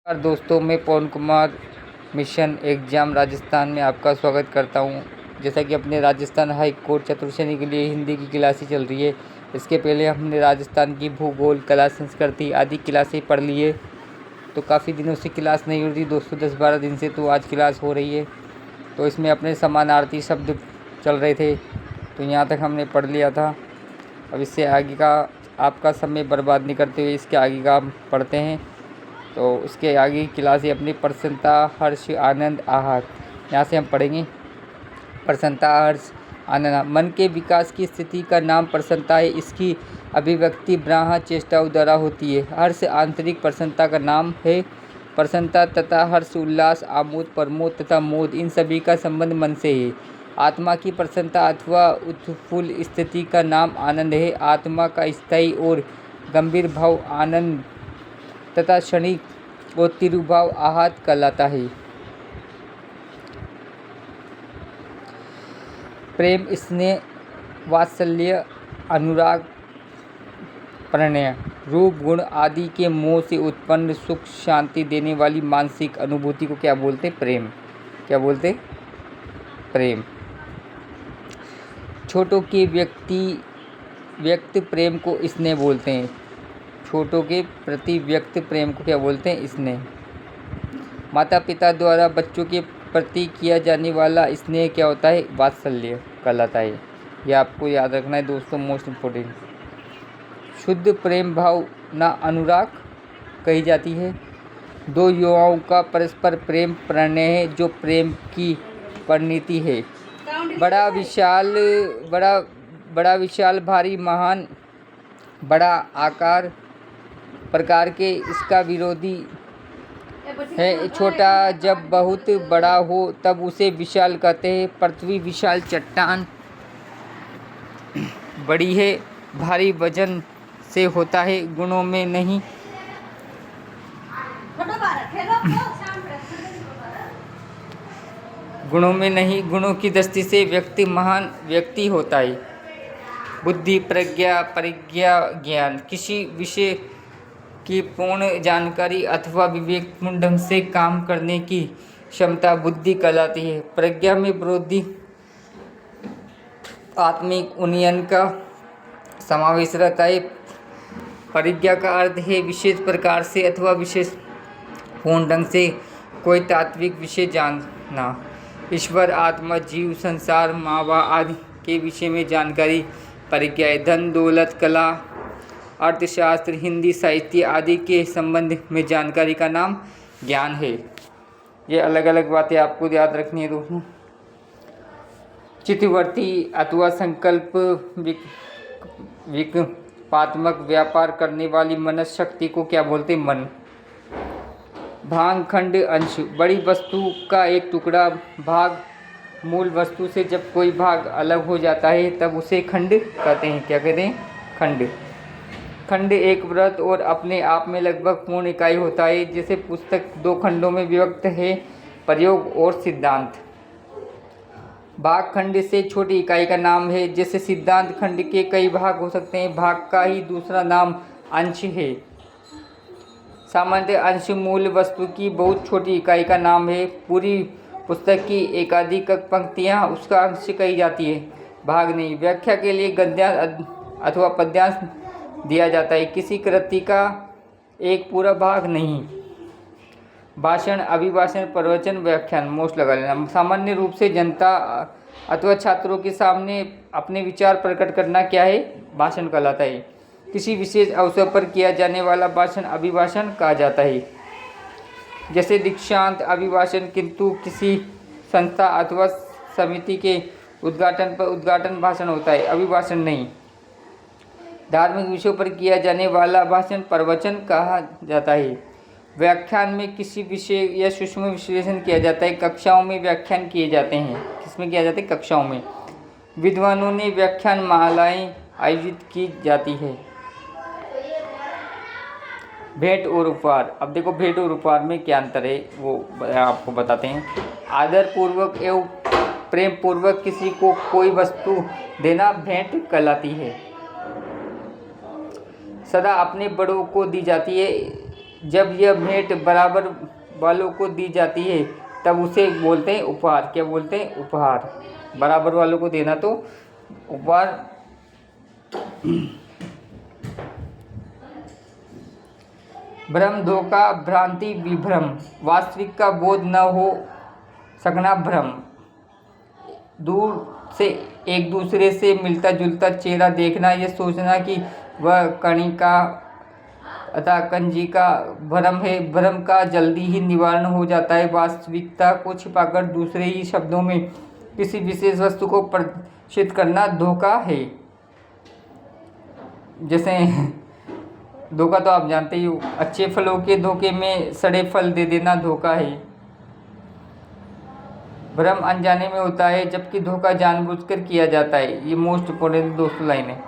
नमस्कार दोस्तों, मैं पवन कुमार मिशन एग्ज़ाम राजस्थान में आपका स्वागत करता हूं। जैसा कि अपने राजस्थान हाई कोर्ट चतुर्थ श्रेणी के लिए हिंदी की क्लासें चल रही है। इसके पहले हमने राजस्थान की भूगोल, कला, संस्कृति आदि क्लासें पढ़ ली है। तो काफ़ी दिनों से क्लास नहीं हो रही, दोस्तों 10-12 दिन से, तो आज क्लास हो रही है। तो इसमें अपने समानार्थी शब्द चल रहे थे, तो यहाँ तक हमने पढ़ लिया था। अब इससे आगे का आपका समय बर्बाद नहीं करते हुए इसके आगे का हम पढ़ते हैं। तो उसके आगे की क्लास है अपनी प्रसन्नता, हर्ष, आनंद, आहत। यहाँ से हम पढ़ेंगे प्रसन्नता, हर्ष, आनंद। मन के विकास की स्थिति का नाम प्रसन्नता है। इसकी अभिव्यक्ति बाह्य चेष्टाओं द्वारा होती है। हर्ष आंतरिक प्रसन्नता का नाम है। प्रसन्नता तथा हर्ष, उल्लास, आमोद, प्रमोद तथा मोद, इन सभी का संबंध मन से है। आत्मा की प्रसन्नता अथवा उत्फुल्ल स्थिति का नाम आनंद है। आत्मा का स्थायी और गंभीर भाव आनंद तथा क्षणिक और तिरुभाव आहत कहलाता है। प्रेम, स्नेह, वात्सल्य, अनुराग, प्रणय, रूप, गुण आदि के मोह से उत्पन्न सुख शांति देने वाली मानसिक अनुभूति को क्या बोलते? प्रेम। क्या बोलते? प्रेम। छोटों के व्यक्त प्रेम को स्नेह बोलते हैं। छोटों के प्रति व्यक्त प्रेम को क्या बोलते हैं? स्नेह। माता पिता द्वारा बच्चों के प्रति किया जाने वाला स्नेह क्या होता है? वात्सल्य कहलाता है। यह आपको याद रखना है दोस्तों, मोस्ट इम्पोर्टेंट। शुद्ध प्रेम भावना अनुराग कही जाती है। दो युवाओं का परस्पर प्रेम प्रणय है, जो प्रेम की परिणति है। बड़ा विशाल भारी महान, बड़ा आकार प्रकार के इसका विरोधी है। छोटा जब बहुत बड़ा हो तब उसे विशाल कहते हैं। पृथ्वी विशाल चट्टान बड़ी है, भारी वजन से होता है, गुणों में नहीं गुणों की दृष्टि से व्यक्ति महान व्यक्ति होता है। बुद्धि, प्रज्ञा, परिज्ञा, ज्ञान, किसी विषय की पूर्ण जानकारी अथवा विवेकपूर्ण ढंग से काम करने की क्षमता बुद्धि कहलाती है। प्रज्ञा में बौद्धिक आत्मिक उन्नयन का समावेश रहता है। परिज्ञा का अर्थ है विशेष प्रकार से अथवा विशेष पूर्ण ढंग से कोई तात्विक विषय जानना। ईश्वर, आत्मा, जीव, संसार, मावा आदि के विषय में जानकारी परिज्ञा है। धन, दौलत, कला, अर्थशास्त्र, हिंदी साहित्य आदि के संबंध में जानकारी का नाम ज्ञान है। ये अलग अलग बातें आपको याद रखनी है दोस्तों। चित्तवृत्ति अथवा संकल्प विकल्पात्मक व्यापार करने वाली मनस शक्ति को क्या बोलते? मन। भाग, खंड, अंश, बड़ी वस्तु का एक टुकड़ा भाग मूल वस्तु से जब कोई भाग अलग हो जाता है तब उसे खंड कहते हैं। क्या कहते हैं? खंड। खंड एक वृत्त और अपने आप में लगभग पूर्ण इकाई होता है। जैसे पुस्तक दो खंडों में विभक्त है। प्रयोग और सिद्धांत। भाग खंड से छोटी इकाई का नाम है। जैसे सिद्धांत खंड के कई भाग हो सकते हैं। भाग का ही दूसरा नाम अंश है। सामान्यतः अंश मूल वस्तु की बहुत छोटी इकाई का नाम है। पूरी पुस्तक की एकाधिक पंक्तियाँ उसका अंश कही जाती है, भाग नहीं। व्याख्या के लिए गद्यांश अथवा पद्यांश दिया जाता है, किसी कृति का एक पूरा भाग नहीं। भाषण, अभिभाषण, प्रवचन, व्याख्यान मोस्ट लगा लेना। सामान्य रूप से जनता अथवा छात्रों के सामने अपने विचार प्रकट करना क्या है? भाषण कहलाता है। किसी विशेष अवसर पर किया जाने वाला भाषण अभिभाषण कहा जाता है। जैसे दीक्षांत अभिभाषण, किंतु किसी संस्था अथवा समिति के उद्घाटन पर उद्घाटन भाषण होता है, अभिभाषण नहीं। धार्मिक विषयों पर किया जाने वाला भाषण प्रवचन कहा जाता है। व्याख्यान में किसी विषय या सूक्ष्म विश्लेषण किया जाता है। कक्षाओं में व्याख्यान किए जाते हैं। किसमें किया जाता है? कक्षाओं में। विद्वानों ने व्याख्यान मालाएं आयोजित की जाती है। भेंट और उपहार। अब देखो भेंट और उपहार में क्या अंतर है वो आपको बताते हैं। आदर पूर्वक एवं प्रेम पूर्वक किसी को कोई वस्तु देना भेंट कहलाती है। सदा अपने बड़ों को दी जाती है। जब यह भेंट बराबर वालों को दी जाती है तब उसे बोलते हैं उपहार। क्या बोलते हैं? उपहार। बराबर वालों को देना तो उपहार। भ्रम, धोखा, भ्रांति, विभ्रम, वास्तविक का बोध न हो सकना भ्रम। दूर से एक दूसरे से मिलता जुलता चेहरा देखना, यह सोचना कि वह कणिका अतः कंजिका भ्रम है। भ्रम का जल्दी ही निवारण हो जाता है। वास्तविकता को छिपाकर दूसरे ही शब्दों में किसी विशेष वस्तु को प्रदर्शित करना धोखा है। जैसे धोखा तो आप जानते ही हो, अच्छे फलों के धोखे में सड़े फल दे देना धोखा है। भ्रम अनजाने में होता है जबकि धोखा जानबूझकर किया जाता है। ये मोस्ट इम्पोर्टेंट दोस्तों लाइन है।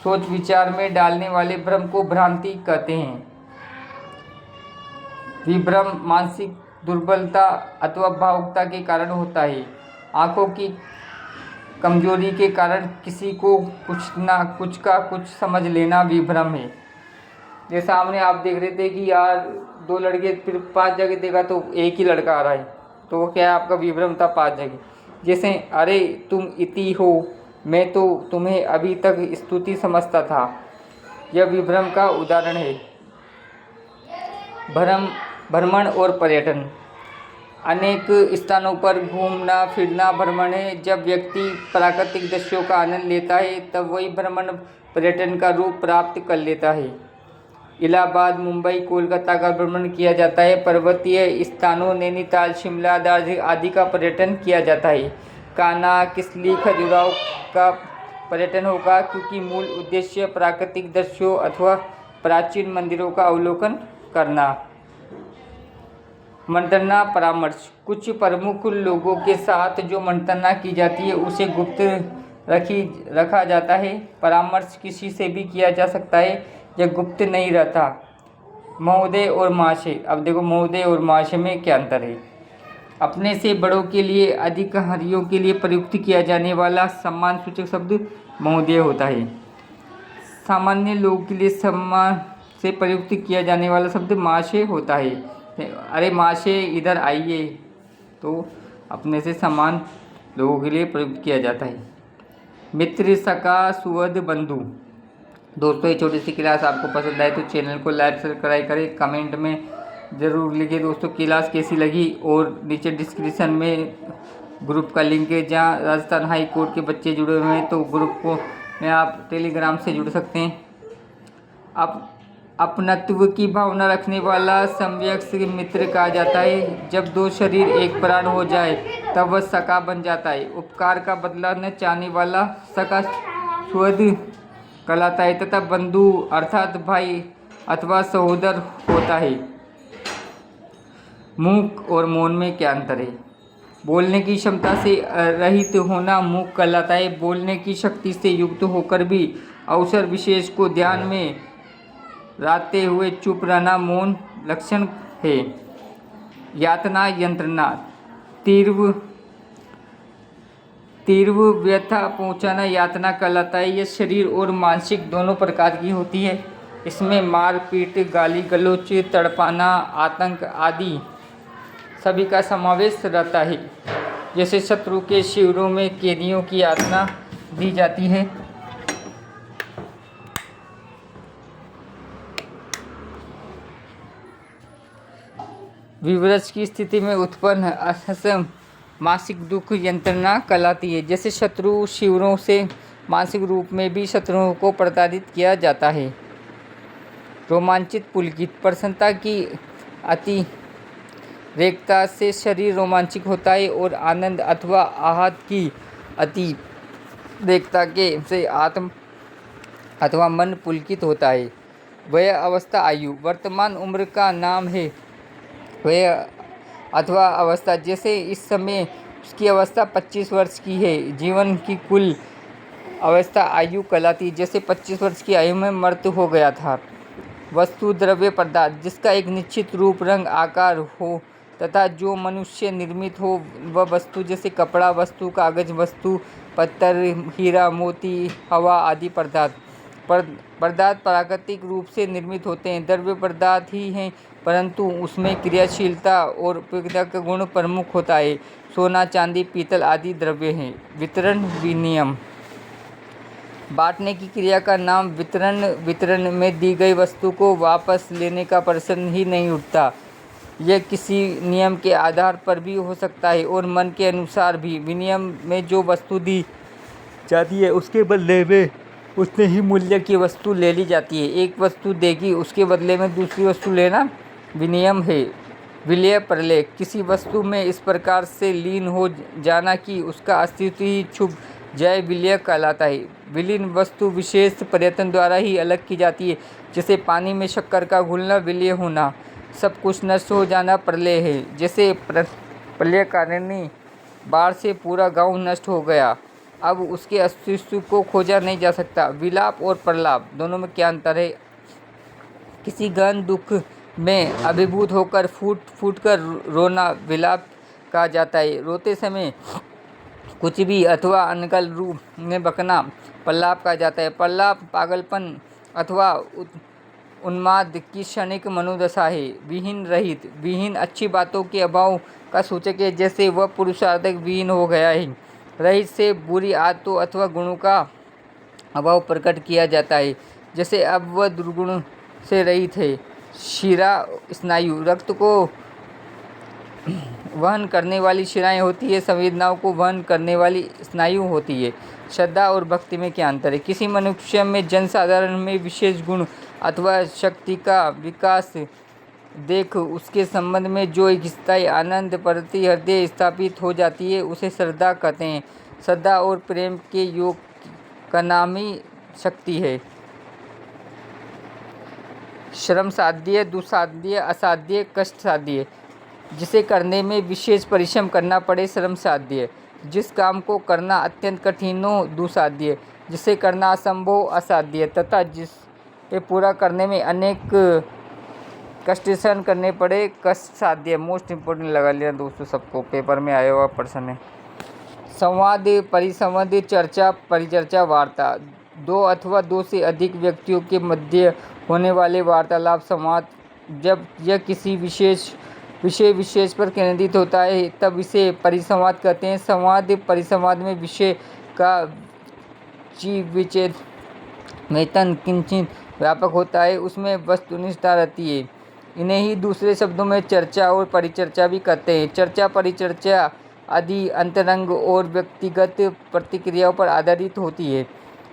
सोच विचार में डालने वाले भ्रम को भ्रांति कहते हैं। विभ्रम मानसिक दुर्बलता अथवा भावुकता के कारण होता है। आंखों की कमजोरी के कारण किसी को कुछ ना कुछ का कुछ समझ लेना विभ्रम है। जैसे सामने आप देख रहे थे कि यार 2 लड़के, फिर 5 जगह देखा तो एक ही लड़का आ रहा है, तो वो क्या है? आपका विभ्रम था 5 जगह। जैसे अरे तुम इति हो, मैं तो तुम्हें अभी तक स्तुति समझता था। यह विभ्रम का उदाहरण है। भ्रमण और पर्यटन। अनेक स्थानों पर घूमना फिरना भ्रमण है। जब व्यक्ति प्राकृतिक दृश्यों का आनंद लेता है तब वही भ्रमण पर्यटन का रूप प्राप्त कर लेता है। इलाहाबाद, मुंबई, कोलकाता का भ्रमण किया जाता है। पर्वतीय स्थानों नैनीताल, शिमला, दार्जिलिंग आदि का पर्यटन किया जाता है। कान्हा, किसली, खजुराहो का पर्यटन होगा क्योंकि मूल उद्देश्य प्राकृतिक दृश्यों अथवा प्राचीन मंदिरों का अवलोकन करना। मंत्रणा परामर्श। कुछ प्रमुख लोगों के साथ जो मंत्रणा की जाती है उसे गुप्त रखा जाता है। परामर्श किसी से भी किया जा सकता है, यह गुप्त नहीं रहता। महोदय और महाशय। अब देखो महोदय और महाशय में क्या अंतर है। अपने से बड़ों के लिए, अधिकारियों के लिए प्रयुक्त किया जाने वाला सम्मान सूचक शब्द महोदय होता है। सामान्य लोगों के लिए सम्मान से प्रयुक्त किया जाने वाला शब्द महाशय होता है। अरे महाशय इधर आइए, तो अपने से समान लोगों के लिए प्रयुक्त किया जाता है। मित्र, सखा, सुहृद, बंधु। दोस्तों ये छोटी सी क्लास आपको पसंद आए तो चैनल को लाइक सब्सक्राइब करें। कमेंट में ज़रूर लिखिए दोस्तों क्लास कैसी लगी, और नीचे डिस्क्रिप्शन में ग्रुप का लिंक है जहाँ राजस्थान हाई कोर्ट के बच्चे जुड़े हुए हैं, तो ग्रुप को में आप टेलीग्राम से जुड़ सकते हैं। अपनत्व की भावना रखने वाला सम्यक मित्र कहा जाता है। जब 2 शरीर एक प्राण हो जाए तब वह सखा बन जाता है। उपकार का बदला न चाहने वाला सखा सुहृद कहलाता है तथा बंधु अर्थात भाई अथवा सहोदर होता है। मूक और मौन में क्या अंतर है? बोलने की क्षमता से रहित होना मूक कहलाता है। बोलने की शक्ति से युक्त होकर भी अवसर विशेष को ध्यान में रखते हुए चुप रहना मौन लक्षण है। यातना यंत्रणा। तीव्र व्यथा पहुंचाना यातना कहलाता है। यह शरीर और मानसिक दोनों प्रकार की होती है। इसमें मारपीट, गाली गलौज, तड़पाना, आतंक आदि सभी का समावेश रहता है। जैसे शत्रु के शिविरों में कैदियों की यातना दी जाती है। विवश की स्थिति में उत्पन्न असम मानसिक दुख यंत्रणा कहलाती है। जैसे शत्रु शिविरों से मानसिक रूप में भी शत्रुओं को प्रताड़ित किया जाता है। रोमांचित, पुलकित। प्रसन्नता की अति रेखता से शरीर रोमांचित होता है और आनंद अथवा आहत की अति रेखता के से आत्म अथवा मन पुलकित होता है। वह अवस्था आयु वर्तमान उम्र का नाम है। वह अथवा अवस्था, जैसे इस समय उसकी अवस्था 25 वर्ष की है। जीवन की कुल अवस्था आयु कहलाती, जैसे 25 वर्ष की आयु में मृत्यु हो गया था। वस्तु, द्रव्य, पदार्थ जिसका एक निश्चित रूप, रंग, आकार हो तथा जो मनुष्य निर्मित हो वह वस्तु, जैसे कपड़ा वस्तु, कागज वस्तु, पत्थर, हीरा, मोती, हवा आदि पदार्थ। पदार्थ प्राकृतिक रूप से निर्मित होते हैं। द्रव्य पदार्थ ही हैं, परंतु उसमें क्रियाशीलता और उपयोगिता का गुण प्रमुख होता है। सोना, चांदी, पीतल आदि द्रव्य हैं। वितरण विनिमय। बांटने की क्रिया का नाम वितरण। वितरण में दी गई वस्तु को वापस लेने का प्रश्न ही नहीं उठता। यह किसी नियम के आधार पर भी हो सकता है और मन के अनुसार भी। विनिमय में जो वस्तु दी जाती है उसके बदले में उतने ही मूल्य की वस्तु ले ली जाती है। एक वस्तु देगी, उसके बदले में दूसरी वस्तु लेना विनिमय है। विलय प्रलय। किसी वस्तु में इस प्रकार से लीन हो जाना कि उसका अस्तित्व ही छुप जाए, विलय कहलाता है। विलीन वस्तु विशेष प्रयत्न द्वारा ही अलग की जाती है, जैसे पानी में शक्कर का घुलना विलय होना। सब कुछ नष्ट हो जाना प्रलय है। जैसे प्रलयकारिणी बाढ़ से पूरा गांव नष्ट हो गया, अब उसके अस्तित्व को खोजा नहीं जा सकता। विलाप और प्रलाप, दोनों में क्या अंतर है? किसी गहन दुख में अभिभूत होकर फूट फूट कर रोना विलाप कहा जाता है। रोते समय कुछ भी अथवा अनकल रूप में बकना प्रलाप कहा जाता है। प्रलाप पागलपन अथवा उन्माद की क्षणिक मनोदशा है। विहीन रहित। विहीन अच्छी बातों के अभाव का सूचक है, जैसे वह पुरुषार्थ विहीन हो गया है। रहित से बुरी आदतों अथवा गुणों का अभाव प्रकट किया जाता है, जैसे अब वह दुर्गुण से रहित है। शिरा स्नायु, रक्त को वहन करने वाली शिराएं होती है, संवेदनाओं को वहन करने वाली स्नायु होती है। श्रद्धा और भक्ति में क्या अंतर है? किसी मनुष्य में जनसाधारण में विशेष गुण अथवा शक्ति का विकास देख उसके संबंध में जो एक स्थायी आनंद प्रति हृदय स्थापित हो जाती है, उसे श्रद्धा कहते हैं। श्रद्धा और प्रेम के योग का नाम ही शक्ति है। श्रम साध्य, दुस्साध्य, असाध्य, कष्ट साध्य। जिसे करने में विशेष परिश्रम करना पड़े, श्रम साध्य। जिस काम को करना अत्यंत कठिन हो, दुस्साध्य। जिसे करना असंभव, असाध्य। तथा जिसे पूरा करने में अनेक कष्ट सहन करने पड़े, कष्ट साध्य। मोस्ट इम्पोर्टेंट लगा लिया दोस्तों, सबको पेपर में आया हुआ प्रश्न है। संवाद, परिसंवाद, चर्चा, परिचर्चा, वार्ता। दो अथवा दो से अधिक व्यक्तियों के मध्य होने वाले वार्तालाप संवाद। जब यह किसी विषय विशेष पर केंद्रित होता है तब इसे परिसंवाद कहते हैं। संवाद परिसंवाद में विषय का वेतन किंचित व्यापक होता है, उसमें वस्तुनिष्ठता रहती है। इन्हें ही दूसरे शब्दों में चर्चा और परिचर्चा भी कहते हैं। चर्चा परिचर्चा आदि अंतरंग और व्यक्तिगत प्रतिक्रियाओं पर आधारित होती है।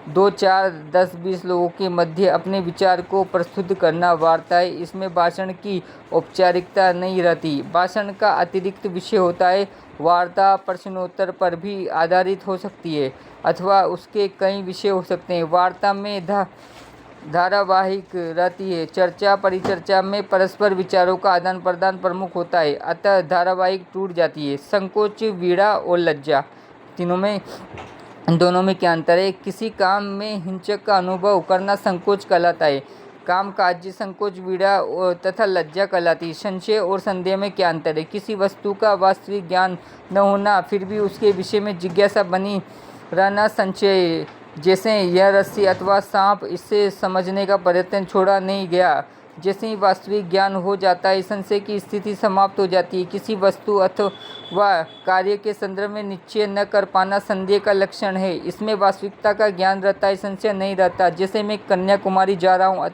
2, 4, 10, 20 लोगों के मध्य अपने विचार को प्रस्तुत करना वार्ता है। इसमें भाषण की औपचारिकता नहीं रहती। भाषण का अतिरिक्त विषय होता है। वार्ता प्रश्नोत्तर पर भी आधारित हो सकती है अथवा उसके कई विषय हो सकते हैं। वार्ता में धारावाहिक रहती है। चर्चा परिचर्चा में परस्पर विचारों का आदान प्रदान प्रमुख होता है, अतः धारावाहिक टूट जाती है। संकोच, वीड़ा और लज्जा, दोनों में क्या अंतर है? किसी काम में हिंसक का अनुभव करना संकोच कहलाता है। काम काज संकोच वीड़ा तथा लज्जा कहलाती है। संशय और संदेह में क्या अंतर है? किसी वस्तु का वास्तविक ज्ञान न होना, फिर भी उसके विषय में जिज्ञासा बनी रहना संशय। जैसे यह रस्सी अथवा सांप, इससे समझने का प्रयत्न छोड़ा नहीं गया। जैसे ही वास्तविक ज्ञान हो जाता है, संशय की स्थिति समाप्त हो जाती है। किसी वस्तु अथवा कार्य के संदर्भ में निश्चय न कर पाना संदेह का लक्षण है। इसमें वास्तविकता का ज्ञान रहता है, संशय नहीं रहता। जैसे मैं कन्याकुमारी जा रहा हूँ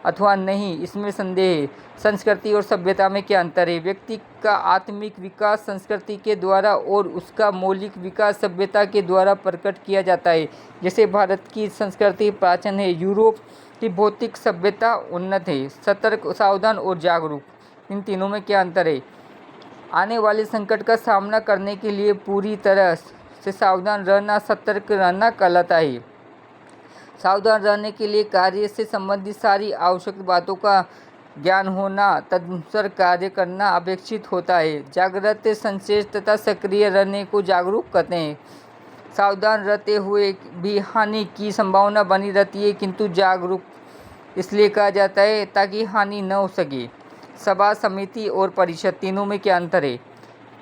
अथवा नहीं, इसमें संदेह है। संस्कृति और सभ्यता में क्या अंतर है? व्यक्ति का आत्मिक विकास संस्कृति के द्वारा और उसका मौलिक विकास सभ्यता के द्वारा प्रकट किया जाता है। जैसे भारत की संस्कृति प्राचीन है, यूरोप की भौतिक सभ्यता उन्नत है। सतर्क, सावधान और जागरूक, इन तीनों में क्या अंतर है? आने वाले संकट का सामना करने के लिए पूरी तरह से सावधान रहना, सतर्क रहना कहलाता है। सावधान रहने के लिए कार्य से संबंधित सारी आवश्यक बातों का ज्ञान होना, तदनुसार कार्य करना अपेक्षित होता है। जागृत, संचेत तथा सक्रिय रहने को जागरूक कहते हैं। सावधान रहते हुए भी हानि की संभावना बनी रहती है, किंतु जागरूक इसलिए कहा जाता है ताकि हानि न हो सके। सभा, समिति और परिषद, तीनों में क्या अंतर है?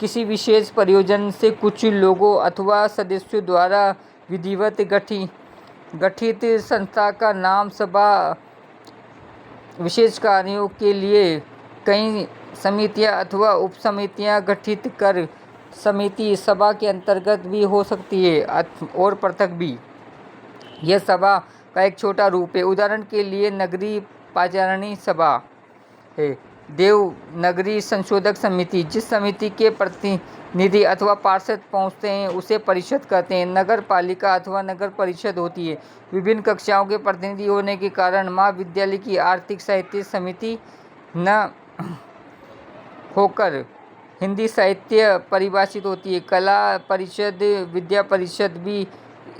किसी विशेष प्रयोजन से कुछ लोगों अथवा सदस्यों द्वारा विधिवत गठित गठित संस्था का नाम सभा विशेष कार्यों के लिए कई समितियां अथवा उपसमितियां गठित कर समिति सभा के अंतर्गत भी हो सकती है और पृथक भी। यह सभा का एक छोटा रूप है। उदाहरण के लिए नगरीय पाचारणी सभा है। देवनागरी संशोधक समिति, जिस समिति के प्रतिनिधि अथवा पार्षद पहुंचते हैं उसे परिषद कहते हैं। नगर पालिका अथवा नगर परिषद होती है। विभिन्न कक्षाओं के प्रतिनिधि होने के कारण महाविद्यालय की आर्थिक साहित्य समिति न होकर हिंदी साहित्य परिभाषित होती है। कला परिषद, विद्या परिषद भी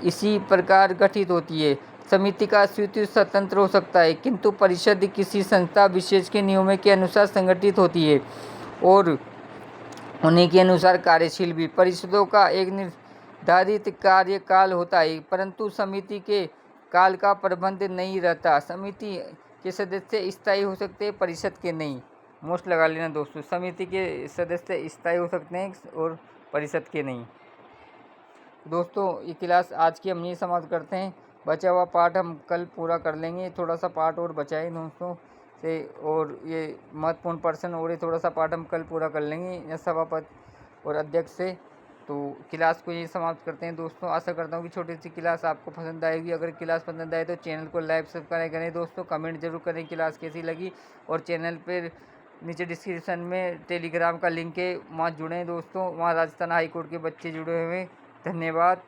इसी प्रकार गठित होती है। समिति का अस्तित्व स्वतंत्र हो सकता है, किंतु परिषद किसी संस्था विशेष के नियमों के अनुसार संगठित होती है और उन्हीं के अनुसार कार्यशील भी। परिषदों का एक निर्धारित कार्यकाल होता है, परंतु समिति के काल का प्रबंध नहीं रहता। समिति के सदस्य स्थायी हो सकते हैं, परिषद के नहीं। मोस्ट लगा लेना दोस्तों, समिति के सदस्य स्थायी हो सकते हैं और परिषद के नहीं। दोस्तों ये क्लास आज की हम यही समाप्त करते हैं। बचा हुआ पार्ट हम कल पूरा कर लेंगे। थोड़ा सा पार्ट और बचा है दोस्तों से, और ये महत्वपूर्ण पर्सन और ये थोड़ा सा पार्ट हम कल पूरा कर लेंगे सभापति और अध्यक्ष से। तो क्लास को यही समाप्त करते हैं दोस्तों। आशा करता हूँ कि छोटी सी क्लास आपको पसंद आएगी। अगर क्लास पसंद आए तो चैनल को लाइक सब्सक्राइब करें दोस्तों। कमेंट जरूर करें क्लास कैसी लगी, और चैनल पर नीचे डिस्क्रिप्शन में टेलीग्राम का लिंक है, वहाँ जुड़ें दोस्तों। वहाँ राजस्थान हाई कोर्ट के बच्चे जुड़े हुए हैं। धन्यवाद।